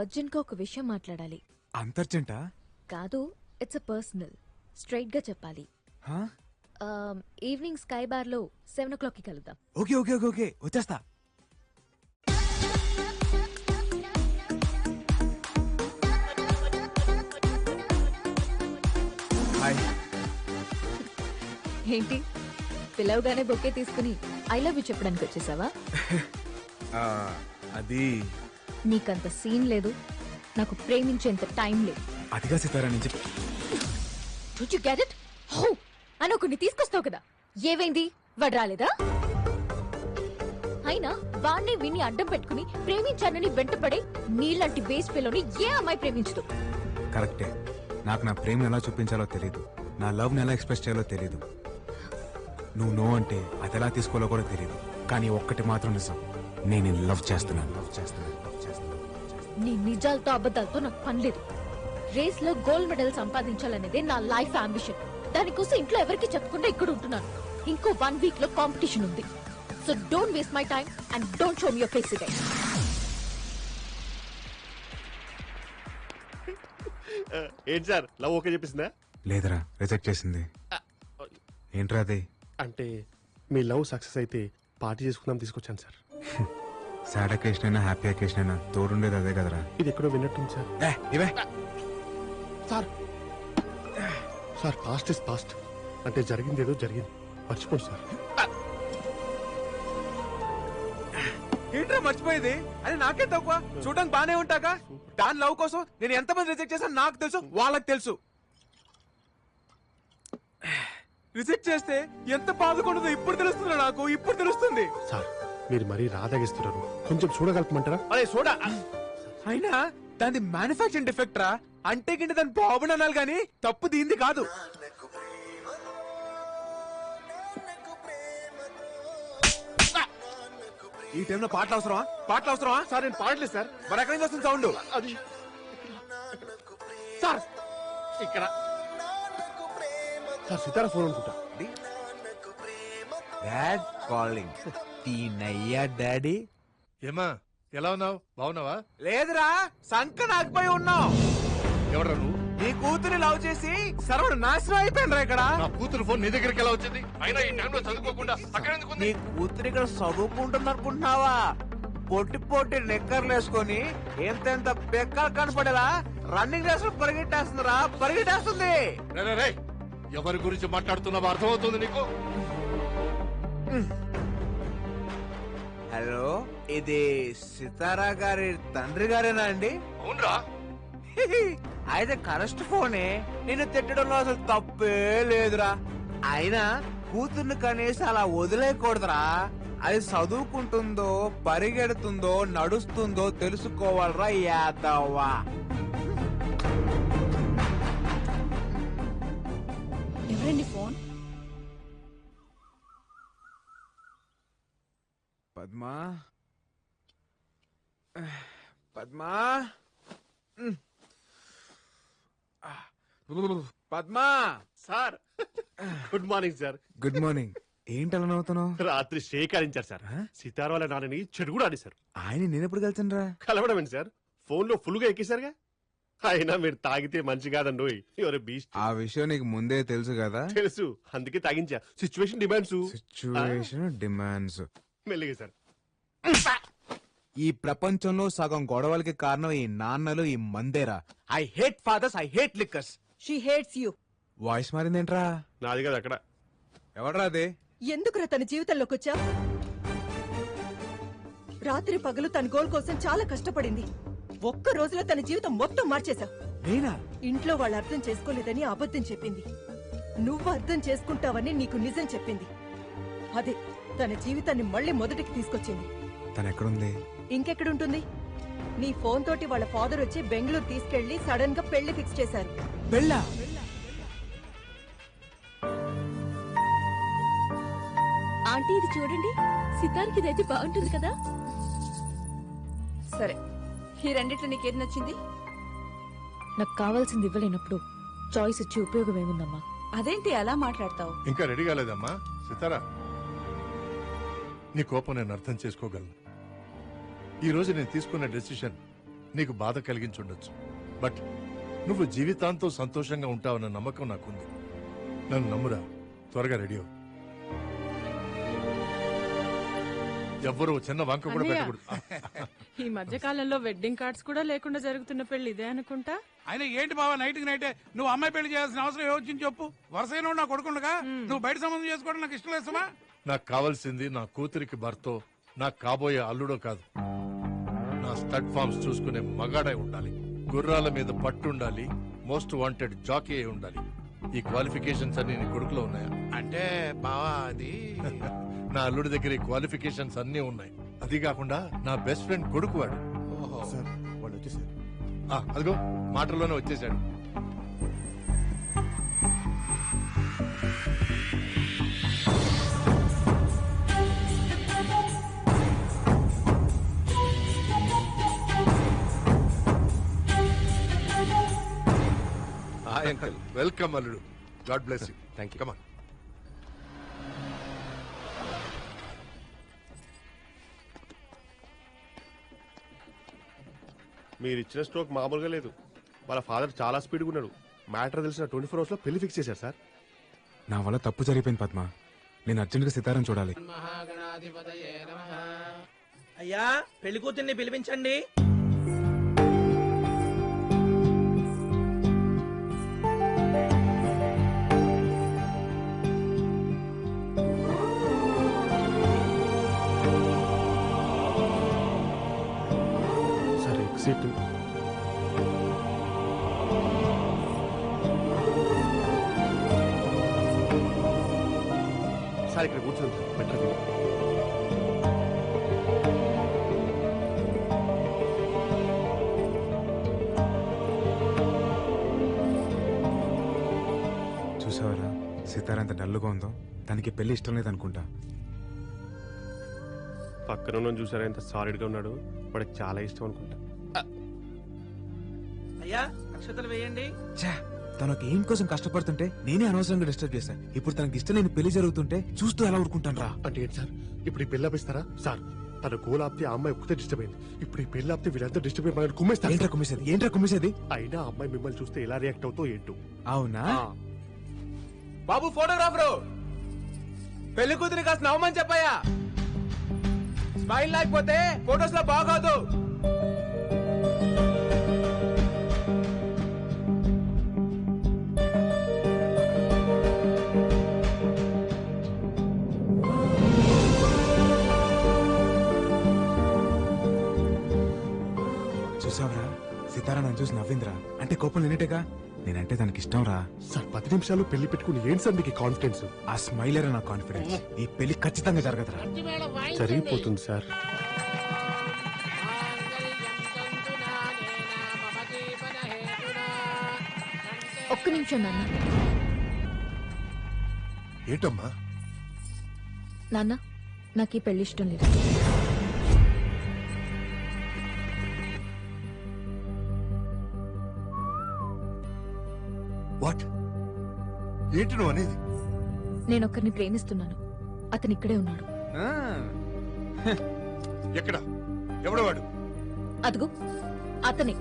అర్జున్ గా ఒక విషయం మాట్లాడాలి. అంతర్జెంటా? కాదు, ఇట్స్ పర్సనల్. స్ట్రైట్ గా చెప్పాలి. ఈవినింగ్ స్కై బార్ లో 7 o'clock కి కలుద్దాం. ఓకే ఓకే ఓకే ఓకే వచ్చేస్తా. హాయ్. ఏంటి పిలవగానే బొకే తీసుకుని ఐ లవ్ యూ చెప్పడానికి వచ్చేసావా? అది నీకంత సీన్ లేదు, నాకు ప్రేమించేంత టైం లేదు. అదిగా సితారా నుంచి. Did you get it? హో అని ఒకరిని తీసుకొస్తావు కదా, ఏవైంది? వాడు రాలేదా? అయినా వాణ్ణి విని అడ్డం పెట్టుకుని ప్రేమించానని వెంటపడే నీలాంటి బేస్ పిల్లని ఏ అమ్మాయి ప్రేమించదు. కరెక్టే. నాకు నా ప్రేమను ఎలా చూపించాలో తెలీదు, నా లవ్ ని ఎలా ఎక్స్ప్రెస్ చేయాలో తెలీదు. నువ్వు నో అంటే అది ఎలా తీసుకోవాలో కూడా తెలీదు. కానీ ఒక్కటి మాత్రం నిజం, నేను లవ్ చేస్తున్నాను. నీ నిజాలతో అబద్ధాలతో నాకు పని లేదు. రేస్ లో గోల్డ్ మెడల్ సంపాదించాలనేదే నా లైఫ్ అంబిషన్. దానికోసం ఇంట్లో ఎవరికి చెప్పకుండా ఇక్కడ ఉంటున్నాను. ఇంకో 1 week లో కాంపిటీషన్ ఉంది. So don't waste my time and don't show me your face again. ఏంటి సార్, లవ్ ఓకే చెప్పేసిందా? లేదరా, రిజెక్ట్ చేసింది. ఏంట్రా అది? అంటే మీ లవ్ సక్సెస్ అయితే పార్టీ చేసుకుందాం తీసుకొచ్చాను సార్. సాడ్ అకేషన్ అయినా హ్యాపీ అకేషన్ అయినా తోడుండేది అదే కదరా. ఇది ఎక్కడో విన్నట్టుంది సార్. ఇవే sir sir past is past. అంటే జరిగింది ఏదో జరిగింది, మర్చిపోండి సార్. ఏంట్రా మర్చిపోయేది? అని నాకే తక్కువ. చూడడానికి బానే ఉంటాగా. దాని లవ్ కోసం నేను ఎంతమంది రిజెక్ట్ చేశాను నాకు తెలుసు, వాళ్ళకి తెలుసు. రిజెక్ట్ చేస్తే ఎంత బాధకుండదో ఇప్పుడు తెలుస్తుంది నాకు, ఇప్పుడు తెలుస్తుంది. సార్ మీరు మరీ రాదాగిస్తున్నారు, కొంచెం చూడగలపమంటారా? అరే చూడ. అయినా దాని మ్యానుఫాక్చరింగ్ డిఫెక్ట్ రా. అంటే కింద దాని బాబుని అనాలి గానీ తప్పు దీంది కాదు. ఈ టైంలో పాటలు అవసరమా? పాటలు అవసరమా? సార్ నేను పాడలేదు సార్. మరి ఎక్కడి నుంచి వస్తుంది సౌండ్? అది సార్ ఇక్కడ సార్ సితారా ఫోన్ అనుకుంటా. Dad calling. తీనయ్యా డాడీ. ఏమా ఎలా ఉన్నావు? బాగున్నావా? లేదురా, సంక నాకుపోయి ఉన్నావు. ఎవడ్రా నువ్వు? నీ కూతురి లవ్ చేసి సర్వడు నాశనం అయిపోయినరా ఇక్కడ. నా కూతురు ఫోన్ నీ దగ్గరికి ఎలా వచ్చింది? అయినా ఈ టైంలో చదువుకోకుండా అక్కడ ఎందుకు ఉంది? నీ కూతురు ఇక్కడ చదువుకుంటుంది అనుకుంటున్నావా? పొట్టి పొట్టి నెక్కర్లు వేసుకొని ఎంతెంత పెక్కలు కనపడేలా రన్నింగ్ రేస్ లో పరిగెట్టేస్తుందిరా, పరిగెట్టేస్తుంది. రే, రే, ఎవరి గురించి మాట్లాడుతున్నావో అర్థమవుతుంది నీకు? హలో, ఇది సితారా గారి తండ్రి గారేనా అండి? అవునరా. అయితే కరెస్ట్ ఫోనే. నిన్ను తిట్టడంలో అసలు తప్పే లేదురా. అయినా కూతుర్ని కనీసం అలా వదిలేయకూడదురా. అది చదువుకుంటుందో పరిగెడుతుందో నడుస్తుందో తెలుసుకోవాలరా యాదవ్వా. ఎవరండి phone? Padma, Padma, Padma. Sir good morning sir. Good morning. ఏంటి అలా నవ్వుతున్నావు? రాత్రి షేకారించారు సార్. సితారా వాళ్ళ నాన్నని చెడు కూడా ఆడి సార్. ఆయన నేనెప్పుడు కలిసాను రా? కలవడం ఏంటి సార్, ఫోన్ లో ఫుల్ గా ఎక్కేశారుగా. అయినా మీరు తాగితే మంచి కాదండి, ఎవరు బీస్ట్. ఆ విషయం నీకు ముందే తెలుసు కదా. తెలుసు, అందుకే తాగించా. Situation demands. Situation demands. మెల్లిగా సార్. ఈ ప్రపంచంలో సగం గొడవలకి కారణం ఈ నాన్నలు, ఈ మందేరా. I hate fathers, I hate liquors. She hates you. Voice మారిందేంట్రా? నాది కదా అక్కడ. ఎవడ్రా అదే? ఎందుకురా తన జీవితంలోకి వచ్చా? రాత్రి పగలు తన గోల్ కోసం చాలా కష్టపడింది. ఒక్క రోజులో తన జీవితం మొత్తం మార్చేశావు. నేనా? ఇంట్లో వాళ్ళు అర్థం చేసుకోలేదని అబద్ధం చెప్పింది. నువ్వు అర్థం చేసుకుంటావని నీకు నిజం చెప్పింది. అదే తన జీవితాన్ని మళ్ళీ మొదటికి తీసుకొచ్చింది. తను ఎక్కడుంది? ఇంకెక్కడుంటుంది? నీ ఫోన్ తోటి వాళ్ళ ఫాదర్ వచ్చి బెంగళూరు తీసుకెళ్లి సడన్ గా పెళ్లి ఫిక్స్ చేశారు. పెళ్ళా? ఆంటీ ఇది చూడండి, సితార్కి ఇదైతే బాగుంటుంది కదా. సరే, ఈ రెండిట్లో నీకేది నచ్చింది? నాకు కావాల్సింది ఇవ్వలేనప్పుడు చాయిస్ ఇచ్చి ఉపయోగం ఏముందమ్మా? అదేంటి అలా మాట్లాడతావు? ఇంకా రెడీ కాలేదమ్మా సితారా. నీ కోపం నేను అర్థం చేసుకోగలను. ఈ రోజు నేను తీసుకున్న డెసిషన్ నీకు బాధ కలిగించుండొచ్చు. బట్ నువ్వు జీవితాంతం సంతోషంగా ఉంటావన్న నమ్మకం నాకుంది. నన్ను నమ్మురా. త్వరగా రెడీ అవ్వు. ఎవ్వరూ చిన్న వంక కూడా అన్నయ్య. పెట్టకూడదు. ఈ మధ్య కాలంలో వెడ్డింగ్ కార్డ్స్ కూడా లేకుండా జరుగుతున్న పెళ్లి ఇదే అనుకుంటా. ఆయన ఏంటి బావా నైట్కి నైటే నువ్వు అమ్మాయి పెళ్లి చేయాల్సిన అవసరం ఏమొచ్చింది చెప్పు. వరుసైన నా కొడుకుండగా నువ్వు బయట సంబంధం చేసుకోవడం నాకు ఇష్టం లేదమ్మా. నాకు కావాల్సింది నా కూతురికి భర్తో, నాకు కాబోయే అల్లుడో కాదు. నా స్టడ్ ఫార్మ్స్ చూసుకునే మగాడై ఉండాలి. గుర్రాల మీద పట్టుండాలి. మోస్ట్ వాంటెడ్ జాకీ అయి ఉండాలి. ఈ క్వాలిఫికేషన్స్ అన్ని నీ కొడుకులో ఉన్నాయా? అంటే బావా అది నా అల్లుడి దగ్గర ఈ క్వాలిఫికేషన్స్ అన్నీ ఉన్నాయి. అది కాకుండా నా బెస్ట్ ఫ్రెండ్ కొడుకు వాడు. సార్ వాళ్ళు వచ్చేసారు. అదిగో మాటల్లోనే వచ్చేసాడు. Hi uncle. వెల్కమ్ అల్లుడు. God bless you. Thank you. Come on. మీరు ఇచ్చిన స్ట్రోక్ మామూలుగా లేదు. వాళ్ళ ఫాదర్ చాలా స్పీడ్గా ఉన్నాడు. మ్యాటర్ తెలిసిన 24 hours లో పెళ్లి ఫిక్స్ చేశారు సార్. నా వల్ల తప్పు జరిగిపోయింది పద్మ. నేను అర్జెంట్గా సితారం చూడాలి. అయ్యా పెళ్లి కూతుర్ని పిలిపించండి. Sir exit. సార్ ఇక్కడ కూర్చోండి సార్. Better view. చూసావరా సితార ఎంత డల్లుగా ఉందో. తనకి పెళ్లి ఇష్టం లేదనుకుంటా. పక్కన ఉన్న చూసారా ఎంత సాలిడ్ గా ఉన్నాడు. వాడికి చాలా ఇష్టం అనుకుంటా. అయ్యా అక్షతలు వేయండి. తను ఒక ఏం కోసం కష్టపడుతుంటే నేనే అనవసరంగా డిస్టర్బ్ చేశాను. ఇప్పుడు తనకి ఇష్టం లేని పెళ్లి జరుగుతుంటే చూస్తూ ఎలా ఊరుకుంటాను రా. అంటే ఏంటి సార్ ఇప్పుడు ఈ పెళ్లి ఆపిస్తారా? సార్ తన గోల్ ఆపితే ఆ అమ్మాయి ఒక్కతే డిస్టర్బ్ అయింది. ఇప్పుడు ఈ పెళ్లి ఆపితే వీళ్ళంతా డిస్టర్బ్ అయ్యి కుమ్మేస్తారు. ఏంట్రా కుమ్మేసేది? అయినా ఆ అమ్మాయి మిమ్మల్ని చూస్తే ఎలా రియాక్ట్ అవుతో ఏంటో. అవునా? బాబు ఫోటోగ్రాఫరు పెళ్లి కూతురి కాస్త నవ్వమని చెప్పాయా. స్మైల్ లేకపోతే ఫోటోస్ లో బాగోదు. చూసావరా సితారా నన్ను చూసి నవ్విందిరా. అంటే కోపం నేనేటేగా. నేనంటే తనకి ఇష్టం రా. సార్ 10 నిమిషాలు పెళ్లి పెట్టుకుని ఏంటి సార్ మీకు కాన్ఫిడెన్స్? ఆ స్మైలరే నా కాన్ఫిడెన్స్. ఈ పెళ్లి ఖచ్చితంగా జరగదురా. జరిగిపోతుంది సార్. ఒక్క నిమిషం నాన్న. ఏంటమ్మా? నాన్న నాకు ఈ పెళ్లి ఇష్టం లేదు. వాట్? ఏంటి నువ్వు అనేది? నేను ఒకరిని ప్రేమిస్తున్నాను. అతను ఇక్కడే ఉన్నాడు. ఎక్కడ? ఎవడవాడు? అదుగు అతనే.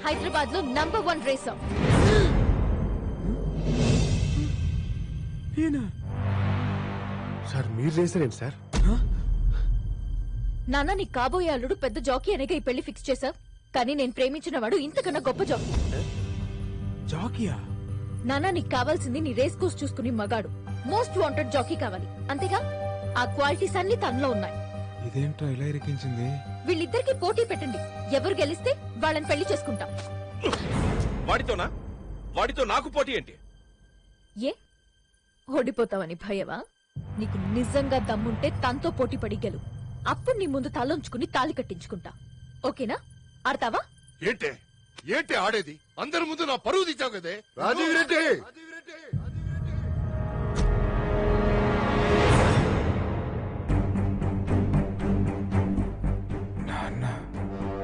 హైదరాబాద్ లో నంబర్ 1 రేసర్. సార్ మీరు చేశారేంటి సార్? నాన్న నీ కాబోయే అల్లుడు పెద్ద జాకీ అనేగా ఈ పెళ్లి ఫిక్స్ చేశావు. కానీ నేను ప్రేమించిన వాడు ఇంతకన్నా గొప్ప జాకీ. జాకీయా? నాన్న నీకు కావాల్సింది నీ రేస్ కోర్స్ చూసుకుని మగాడు. మోస్ట్ వాంటెడ్ జాకీ కావాలి అంతేగా. ఆ క్వాలిటీస్ అన్ని తనలో ఉన్నాయి. ఇదేంటో ఇలా ఇరికించింది. వీళ్ళిద్దరికి పోటీ పెట్టండి. ఎవరు గెలిస్తే వాళ్ళని పెళ్లి చేసుకుంటాం. వాడితోనా? వాడితో నాకు పోటీ ఏంటి? ఏ ఓడిపోతావని భయవా? నీకు నిజంగా దమ్ముంటే తనతో పోటీ పడి గెలు. అప్పుడు నీ ముందు తలంచుకుని తాళి కట్టించుకుంటా. ఓకేనా? ఆడతావా? ఏంటే ఏంటి ఆడేది? అందరి ముందు నా పరువు తీసావు కదే. రాజీవ్ రెడ్డి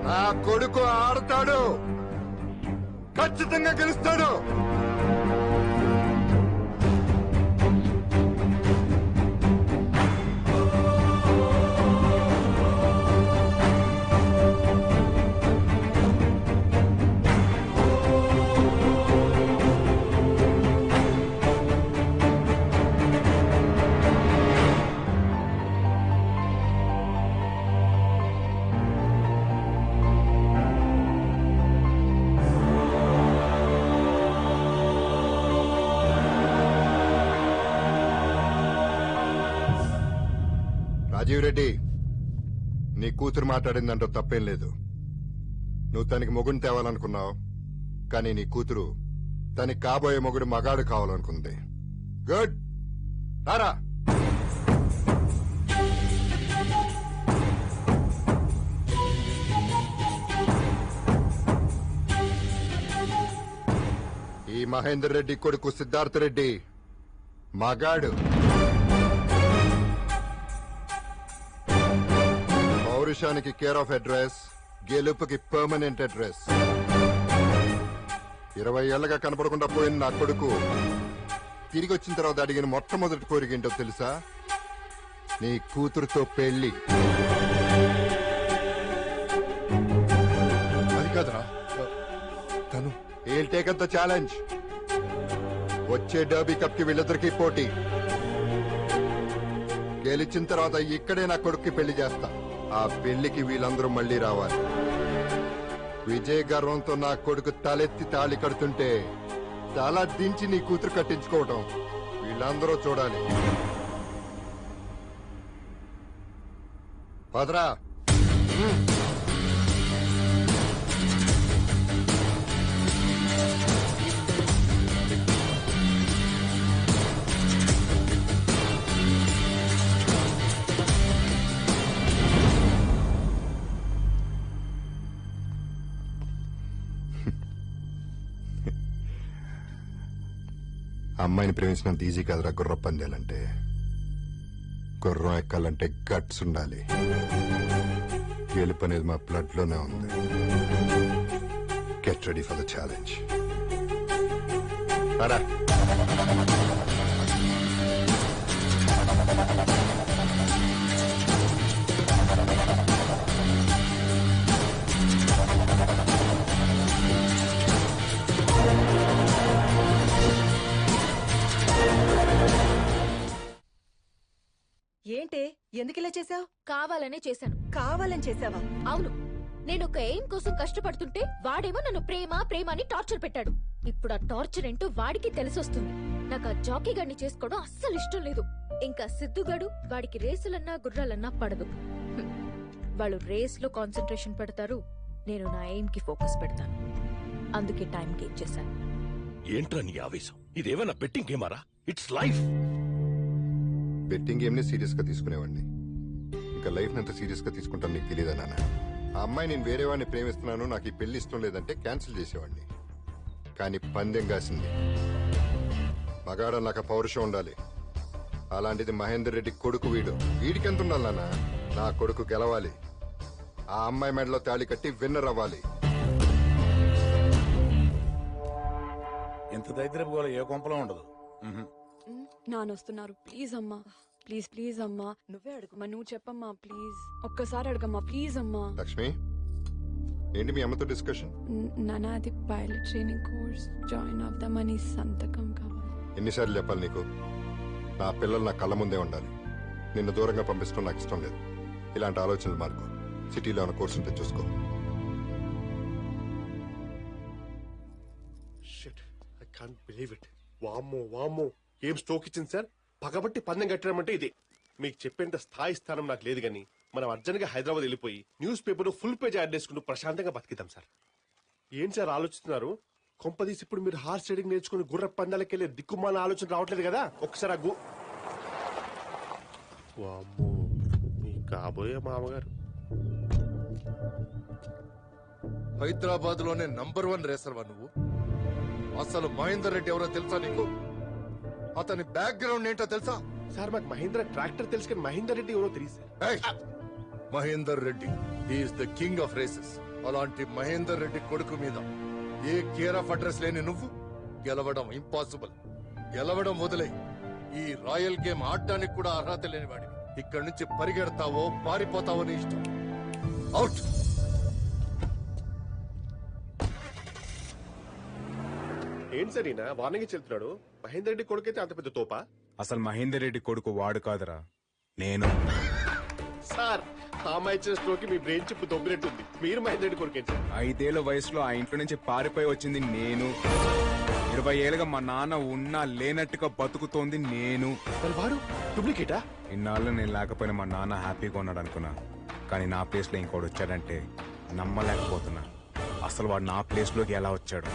నా కొడుకు ఆడతాడు. ఖచ్చితంగా గెలుస్తాడు. రాజీవ్ రెడ్డి, నీ కూతురు మాట్లాడిందంటూ తప్పేం లేదు. నువ్వు తనకి మొగుడిని తేవాలనుకున్నావు, కానీ నీ కూతురు తనకి కాబోయే మొగుడు మగాడు కావాలనుకుంది. గుడ్, రారా. ఈ మహేందర్ రెడ్డి కొడుకు సిద్ధార్థ రెడ్డి మగాడు. పౌరుషానికి కేర్ ఆఫ్ అడ్రస్, గెలుపుకి పర్మనెంట్ అడ్రస్. 20 ఏళ్లగా కనపడకుండా పోయిన నా కొడుకు తిరిగి వచ్చిన తర్వాత అడిగిన మొట్టమొదటి కోరిక ఏంటో తెలుసా? నీ కూతురుతో పెళ్లి. అది కాదురా, తను He'll take up the challenge. వచ్చే డర్బీ కప్ కి వీళ్ళిద్దరికీ పోటీ. గెలిచిన తర్వాత ఇక్కడే నా కొడుక్కి పెళ్లి చేస్తా. ఆ పెళ్లికి వీళ్ళందరూ మళ్లీ రావాలి. విజయ గర్వంతో నా కొడుకు తలెత్తి తాళి కడుతుంటే తల దించి నీ కూతురు కట్టించుకోవటం వీళ్ళందరూ చూడాలి. పదరా. అమ్మాయిని ప్రేమించినంత ఈజీ కాదురా గుర్రం పందేలంటే. గుర్రం ఎక్కాలంటే గట్స్ ఉండాలి. గెలుపు అనేది మా బ్లడ్ లోనే ఉంది. Get ready for the challenge. ఏంటే, ఎందుకిలా చేసావు? కావాలనే చేశాను. కావాలని చేసావా? అవును, నేను ఒక ఎయిమ్ కోసం కష్టపడుతుంటే వాడేమో నన్ను ప్రేమ ప్రేమ అని టార్చర్ పెట్టాడు. ఇప్పుడు ఆ టార్చర్ ఏంటో వాడికి తెలిసొస్తుంది. నాకు ఆ జాకీ గడిని చేసుకోవడం అస్సలు ఇష్టం లేదు. ఇంకా సిద్ధుగాడు, వాడికి రేసులన్నా గుర్రాలన్నా పడదు. వాళ్ళు రేస్ లో కాన్సన్ట్రేషన్ పెడతారు, నేను నా ఎయిమ్ కి ఫోకస్ పెడతాను. అందుకే టైం కి ఇచ్చేసాను. ఏంట్రా నీ ఆవేశం? ఇదేమన్నా బెట్టింగ్ గేమారా? It's life. బెట్టింగ్ గేమ్ ని సీరియస్ గా తీసుకునేవాడిని, ఇంకా లైఫ్ ని ఎంత సీరియస్ గా తీసుకుంటాను నీకు తెలియదా నాన్న? ఆ అమ్మాయి నేను వేరే వాడిని ప్రేమిస్తున్నాను, నాకు ఈ పెళ్లి ఇష్టం లేదంటే క్యాన్సిల్ చేసేవాడిని. కానీ పందెం కాసింది. మగాడ నాకు పౌరుషం ఉండాలి. అలాంటిది మహేందర్ రెడ్డి కొడుకు వీడికి ఎంత ఉండాలి నాన్న? నా కొడుకు గెలవాలి. ఆ అమ్మాయి మెడలో తాళి కట్టి విన్నర్ అవ్వాలి. ఇంత దరిద్రపు గోల ఏ కొంపలో ఉండదు. నానొస్తున్నారు, ప్లీజ్ అమ్మా, ప్లీజ్ ప్లీజ్ అమ్మా. నువ్వే అడుగు. నువ్వు చెప్పమ్మా ప్లీజ్, ఒక్కసారి అడగమ్మా ప్లీజ్ అమ్మా. లక్ష్మి, ఏంటి మీ అమ్మతో డిస్కషన్? నానా, అది పైలట్ ట్రైనింగ్ కోర్స్ జాయిన్ అవుదామని సంతకం కావాలి. ఎన్నిసార్లు చెప్పాలి నీకు? నా పిల్లలు నా కళ్ళ ముందే ఉండాలి. నిన్ను దూరంగా పంపిస్తూ నాకు ఇష్టం లేదు. ఇలాంటి ఆలోచనలు మార్కు. సిటీలో ఉన్న కోర్సు ఉంటే చూసుకో. Shit, I can't believe it. వామ్మో వామ్మో, ఏం స్ట్రోక్ ఇచ్చింది సార్. పగబట్టి పందెం కట్టడం అంటే ఇది. మీకు చెప్పేంత స్థాయి స్థానం నాకు లేదు, కానీ మనం అర్జెంట్ గా హైదరాబాద్ వెళ్ళిపోయి news paper full page add చేసుకుంటూ ప్రశాంతంగా బతికిద్దాం సార్. ఏం సార్ ఆలోచిస్తున్నారు? కొంపదీసి ఇప్పుడు మీరు హార్స్ రైడింగ్ నేర్చుకుని గుర్ర పందాలకి వెళ్ళే దిక్కుమాల ఆలోచన రావట్లేదు కదా? ఒకసారి ఆ వామ్మో, మీ కాబోయే మామగారు. హైదరాబాద్ లోనే నంబర్ 1 రేసర్వా నువ్వు. అసలు మహేందర్ రెడ్డి ఎవరో తెలుసా నీకు? అతని బ్యాక్గ్రౌండ్ ఏంటో తెలుసా? సార్ మాకు మహేంద్ర ట్రాక్టర్ తెలుసు, కానీ మహేందర్ రెడ్డి ఎవరో తెలియదు sir. Mahender Reddy is the king of races. అలాంటి మహేందర్ రెడ్డి కొడుకు మీద ఏ కేర్ ఆఫ్ అడ్రస్ లేని నువ్వు గెలవడం ఇంపాసిబుల్. గెలవడం వదిలే, ఈ రాయల్ గేమ్ ఆడడానికి కూడా అర్హత లేని వాడివి. ఇక్కడి నుంచి పరిగెడతావో పారిపోతావో నీ ఇష్టం. అవుట్. ఏంటి సార్ ఈయన వార్నింగ్ ఇచ్చి వెళ్తున్నాడు? మహేందర్ రెడ్డి కొడుకైతే అంత పెద్ద తోపా? అసలు మహేందర్ రెడ్డి కొడుకు వాడు కాదురా, నేను. సార్, ఆ అమ్మాయి ఇచ్చిన స్ట్రోక్ మీ బ్రెయిన్ చిప్ దొబ్బినట్టుంది. మీరు మహేందర్ రెడ్డి కొడుకేంటి సార్? 5 ఏళ్ల వయసులో ఆ ఇంట్లో నుంచి పారిపోయి వచ్చింది నేను. 20 ఏళ్ళుగా మా నాన్న ఉన్నా లేనట్టుగా బతుకుతోంది నేను. మరి వాడు డూప్లికేటా? ఇన్నాళ్ళు నేను లేకపోయినా మా నాన్న హ్యాపీగా ఉన్నాడు అనుకున్నా, కానీ నా ప్లేస్లో ఇంకోటి వచ్చాడంటే నమ్మలేకపోతున్నా. అసలు వాడు నా ప్లేస్లోకి ఎలా వచ్చాడు?